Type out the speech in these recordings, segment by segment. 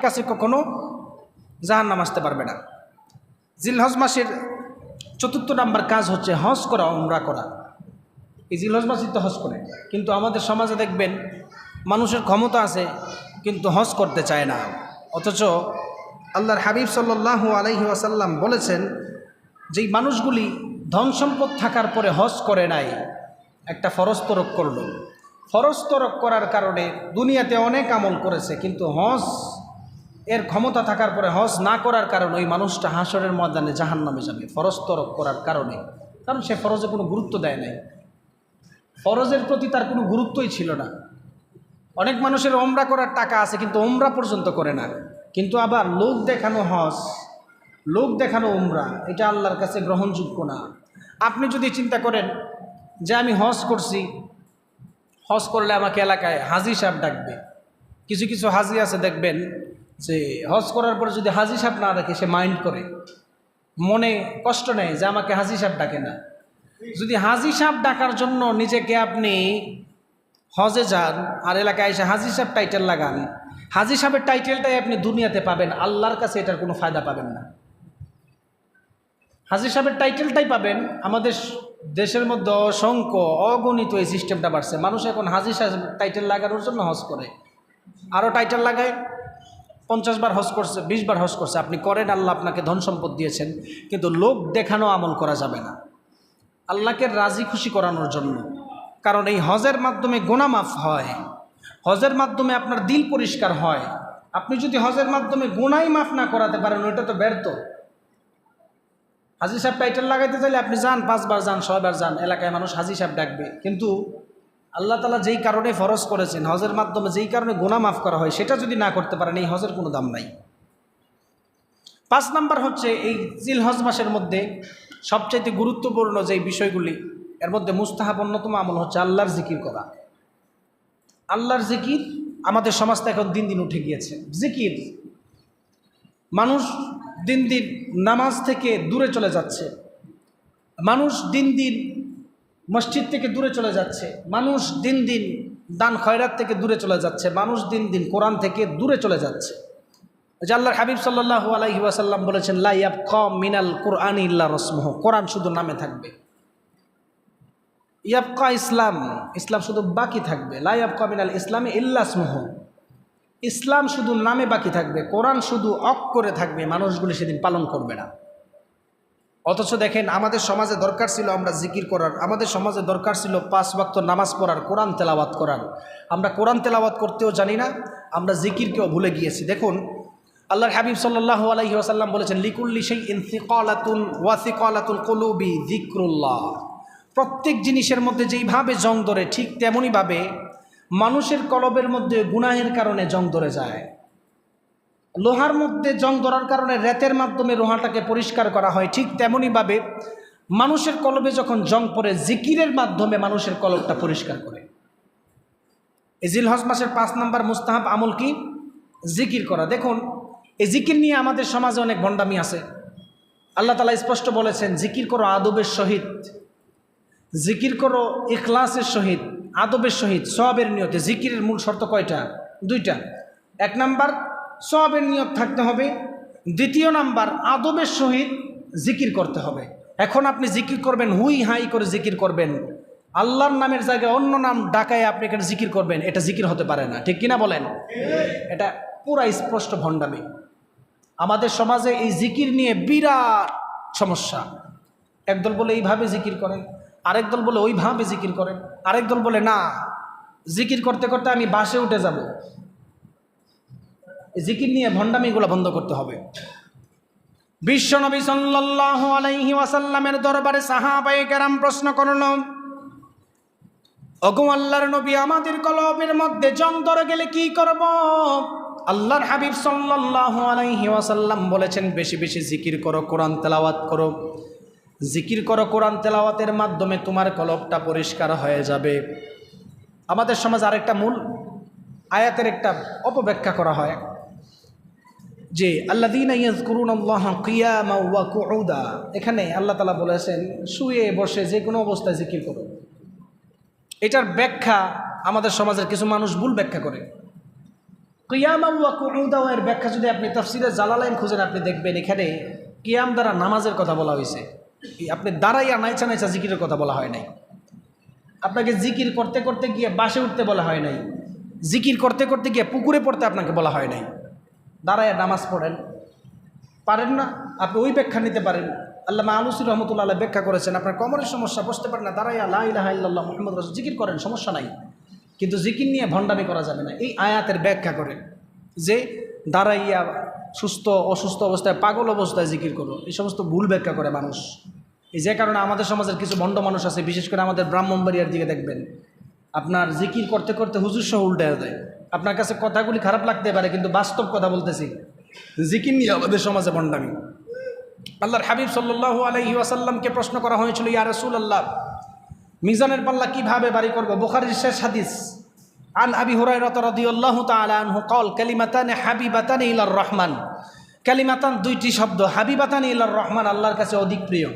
কাছে কখনো জাহান্নাম আসতে পারবে না। জিলহজ মাসের ৪র্থ নাম্বার কাজ হচ্ছে হজ করা, উমরা করা। এই জিলহজ মাসে তো হজ করে, কিন্তু আমাদের সমাজে দেখবেন মানুষের ক্ষমতা আছে কিন্তু হজ করতে চায় না। অথচ আল্লাহর হাবিব সাল্লাল্লাহু আলাইহি ওয়াসাল্লাম বলেছেন, যেই মানুষগুলি ধন সম্পদ থাকার পরে হজ করে নাই, একটা ফরজ তরক করল, ফরজ তরক করার কারণে দুনিয়াতে অনেক আমল করেছে, কিন্তু হজ এর ক্ষমতা থাকার পরে হজ না করার কারণে ওই মানুষটা হাসরের ময়দানে জাহান্নামে যাবে, ফরজ তরক করার কারণে। কারণ সে ফরজে কোনো গুরুত্ব দেয় নাই, ফরজের প্রতি তার কোনো গুরুত্বই ছিল না। অনেক মানুষের ওমরা করার টাকা আছে কিন্তু ওমরা পর্যন্ত করে না। কিন্তু আবার লোক দেখানো হজ, লোক দেখানো উমরা, এটা আল্লাহর কাছে গ্রহণযোগ্য না। আপনি যদি চিন্তা করেন যে আমি হজ করছি, হজ করলে আমাকে এলাকায় হাজি সাহেব ডাকবে, কিছু কিছু হাজি আছে দেখবেন যে হজ করার পরে যদি হাজি সাহেব না ডাকে সে মাইন্ড করে, মনে কষ্ট নেয় যে আমাকে হাজি সাহেব ডাকে না। যদি হাজি সাহেব ডাকার জন্য নিজেকে আপনি হজে যান আর এলাকায় এসে হাজি সাহেব টাইটেল লাগান, হাজি সাহেবের টাইটেলটাই আপনি দুনিয়াতে পাবেন, আল্লাহর কাছে এটার কোনো ফায়দা পাবেন না। হাজি সাহেবের টাইটেলটাই পাবেন। আমাদের দেশের মধ্যে অসংখ্য অগণিত এই সিস্টেমটা বাড়ছে। মানুষ এখন হাজি সাহেব টাইটেল লাগানোর জন্য হজ করে, আরও টাইটেল লাগায়, 50 বার হজ করছে, 20 বার হজ করছে। আপনি করেন, আল্লাহ আপনাকে ধন সম্পদ দিয়েছেন, কিন্তু লোক দেখানো আমল করা যাবে না, আল্লাহকে রাজি খুশি করানোর জন্য। কারণ এই হজের মাধ্যমে গুনাহ মাফ হয়, হজের মাধ্যমে আপনার দিল পরিষ্কার হয়। আপনি যদি হজের মাধ্যমে গুনাহই মাফ না করাতে পারেন, ওইটা তো ব্যর্থ। হাজি সাহেব টাইটেল লাগাইতে চাইলে আপনি যান, 5 বার যান, 6 বার যান, এলাকায় মানুষ হাজি সাহেব ডাকবে। কিন্তু আল্লাহ তাআলা যেই কারণে ফরজ করেছেন, হজের মাধ্যমে যেই কারণে গুনাহ মাফ করা হয়, সেটা যদি না করতে পারেন, এই হজের কোনো দাম নাই। 5 নাম্বার হচ্ছে এই জিলহজ মাসের মধ্যে সবচাইতে গুরুত্বপূর্ণ যেই বিষয়গুলি, এর মধ্যে মুস্তাহাব অন্যতম আমল হচ্ছে আল্লাহর জিকির করা। আল্লাহর জিকির আমাদের সমাজটা এখন দিন দিন উঠে গিয়েছে। জিকির, মানুষ দিন দিন নামাজ থেকে দূরে চলে যাচ্ছে, মানুষ দিন দিন মসজিদ থেকে দূরে চলে যাচ্ছে, মানুষ দিন দিন দান খয়রাত থেকে দূরে চলে যাচ্ছে, মানুষ দিন দিন কোরআন থেকে দূরে চলে যাচ্ছে। যে আল্লাহর হাবিব সাল্লাল্লাহু আলাইহি ওয়াসাল্লাম বলেছেন, লা ইয়াবকা মিনাল কুরআনি ইল্লা রাসমুহু, কোরআন শুধু নামে থাকবে। ইয়াবকা ইসলাম, ইসলাম শুধু বাকি থাকবে। লা ইয়াবকা মিনাল ইসলামি ইল্লা ইসমুহু, ইসলাম শুধু নামে বাকি থাকবে, কোরআন শুধু অক্ষরে থাকবে, মানুষগুলি সেদিন পালন করবে না। অথচ দেখেন, আমাদের সমাজে দরকার ছিল আমরা জিকির করার, আমাদের সমাজে দরকার ছিল 5 ওয়াক্ত নামাজ পড়ার, কোরআন তেলাওয়াত করার। আমরা কোরআন তেলাওয়াত করতেও জানি না, আমরা জিকিরকেও ভুলে গিয়েছি। দেখুন, আল্লাহর হাবিব সাল্লাল্লাহু আলাইহি ওয়াসাল্লাম বলেছেন, লিকুল্লি শাইইন সিকালাতুন ওয়া সিকালাতুল কুলুবি যিকরুল্লাহ। প্রত্যেক জিনিসের মধ্যে যেইভাবে জং ধরে, ঠিক তেমনইভাবে মানুষের কলবের মধ্যে গুনাহের কারণে জং ধরে যায়। লোহার মধ্যে জং ধরার কারণে রেতের মাধ্যমে লোহাটাকে পরিষ্কার করা হয়, ঠিক তেমনইভাবে মানুষের কলবে যখন জং পড়ে, জিকিরের মাধ্যমে মানুষের কলবটা পরিষ্কার করে। এই জিলহজ মাসের 5 নাম্বার মুস্তাহাব আমল কি? জিকির করা। দেখুন, এই জিকির নিয়ে আমাদের সমাজে অনেক ভণ্ডামি আছে। আল্লাহ তাআলা স্পষ্ট বলেছেন, জিকির করো আদবের সহিত, জিকির করো ইখলাসের সহিত, আদবের সহিত, সওয়াবের নিয়তে। জিকিরের মূল শর্ত কয়টা? 2টা। 1 নাম্বার সওয়াবের নিয়ত থাকতে হবে, 2য় নাম্বার আদবের সহিত জিকির করতে হবে। এখন আপনি জিকির করবেন, হুই হাই করে জিকির করবেন, আল্লাহর নামের জায়গায় অন্য নাম ডাকায় আপনি এখানে জিকির করবেন, এটা জিকির হতে পারে না। ঠিক কিনা বলেন? এটা পুরা স্পষ্ট ভণ্ডামি। আমাদের সমাজে এই জিকির নিয়ে বিরাট সমস্যা। একদল বলে এইভাবে জিকির করেন, আরেক দল বলে ওইভাবে জিকির করেন, আরেক দল বলে না, জিকির করতে করতে আমি বাসে উঠে যাব। জিকির নিয়ে ভণ্ডামিগুলো বন্ধ করতে হবে। বিশ্বনবী সাল্লাল্লাহু আলাইহি ওয়াসাল্লামের দরবারে সাহাবায়ে কেরাম প্রশ্ন করল, ওগো আল্লাহর নবী, আমাদের কলবের মধ্যে জং ধরে গেলে কি করব? আল্লাহর হাবিব সাল্লাল্লাহু আলাইহি ওয়াসাল্লাম বলেছেন, বেশি বেশি জিকির করো, কোরআন তেলাওয়াত করো। জিকির করো, কোরআন তেলাওয়াতের মাধ্যমে তোমার কলবটা পরিষ্কার হয়ে যাবে। আমাদের সমাজ আরেকটা মূল আয়াতের একটা অপব্যাখ্যা করা হয় যে আল্লাযীনা ইয়াযকুরুনাল্লাহা কিয়ামান ওয়া কুউদা, এখানে আল্লাহ তাআলা বলেছেন শুয়ে বসে যে কোনো অবস্থায় জিকির করো। এটার ব্যাখ্যা আমাদের সমাজের কিছু মানুষ ভুল ব্যাখ্যা করে। কিয়ামা ওয়া কুউদা এর ব্যাখ্যা যদি আপনি তাফসিরে জালালাইন খুঁজেন, আপনি দেখবেন এখানে কিয়াম দ্বারা নামাজের কথা বলা হয়েছে। আপনি দাঁড়াইয়া নাইচা নাইচা জিকিরের কথা বলা হয় নাই। আপনাকে জিকির করতে করতে গিয়ে বাসে উঠতে বলা হয় নাই। জিকির করতে করতে গিয়ে পুকুরে পড়তে আপনাকে বলা হয় নাই। দাঁড়াইয়া নামাজ পড়েন, পারেন না আপনি ওই ব্যাখ্যা নিতে পারেন। আল্লামা আলুসি রহমতুল্লাহ আলাইহি ব্যাখ্যা করেছেন, আপনার কোমরের সমস্যা, বসতে পারেন না, দাঁড়াইয়া লা ইলাহা ইল্লাল্লাহ মুহাম্মদ রাসূল জিকির করেন, সমস্যা নাই। কিন্তু জিকির নিয়ে ভণ্ডামি করা যাবে না। এই আয়াতের ব্যাখ্যা করেন যে দাঁড়াইয়া সুস্থ অসুস্থ অবস্থায় পাগল অবস্থায় জিকির করো, এই সমস্ত ভুল ব্যাখ্যা করে মানুষ। এই যে কারণে আমাদের সমাজের কিছু ভণ্ড মানুষ আছে, বিশেষ করে আমাদের ব্রাহ্মণবাড়িয়ার দিকে দেখবেন, আপনার জিকির করতে করতে হুজুর সহ উল্টে দেয়। আপনার কাছে কথাগুলি খারাপ লাগতে পারে, কিন্তু বাস্তব কথা বলতেছি, জিকির নিয়ে আমাদের সমাজে ভণ্ডামি। আল্লাহর হাবিব সাল্লাল্লাহু আলাইহি ওয়াসাল্লামকে প্রশ্ন করা হয়েছিল, ইয়া রাসূলুল্লাহ, মিজানের পাল্লা কিভাবে বাড়ি করব? বুখারীর শেষ হাদিস, আন আবি হুরায়রা রাদিয়াল্লাহু তাআলা আনহু قال কালিমাতান হাবিবাতান ইলার রহমান। কালিমাতান, দুইটি শব্দ, হাবিবাতান ইলার রহমান, আল্লাহর কাছে অধিক প্রিয়,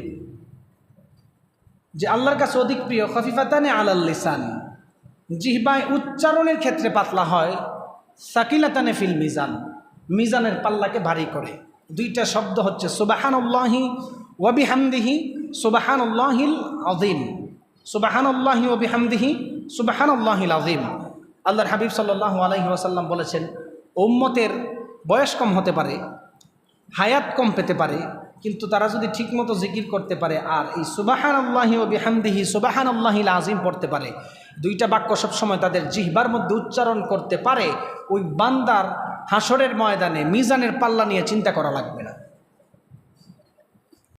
যে আল্লাহর কাছে অধিক প্রিয়। খফিফাতানে আলাল লিসান, জিহ্বায় উচ্চারণের ক্ষেত্রে পাতলা হয়। সাকিলাতানে ফিল মিজান, মিজানের পাল্লাকে ভারী করে। দুইটা শব্দ হচ্ছে সুবহানাল্লাহি ওয়া বিহামদিহি সুবহানাল্লাহিল আযীম, সুবহানাল্লাহি ওয়া বিহামদিহি সুবহানাল্লাহিল আযীম। আল্লাহর হাবিব সাল্লাল্লাহু আলাইহি ওয়াসাল্লাম বলেছেন, উম্মতের বয়স কম হতে পারে, হায়াত কম পেতে পারে, কিন্তু তারা যদি ঠিকমতো জিকির করতে পারে আর এই সুবহানাল্লাহি ওয়া বিহামদিহি সুবহানাল্লাহিল আযীম পড়তে পারে, দুইটা বাক্য সবসময় তাদের জিহ্বার মধ্যে উচ্চারণ করতে পারে, ওই বান্দার হাসরের ময়দানে মিজানের পাল্লা নিয়ে চিন্তা করা লাগবে না।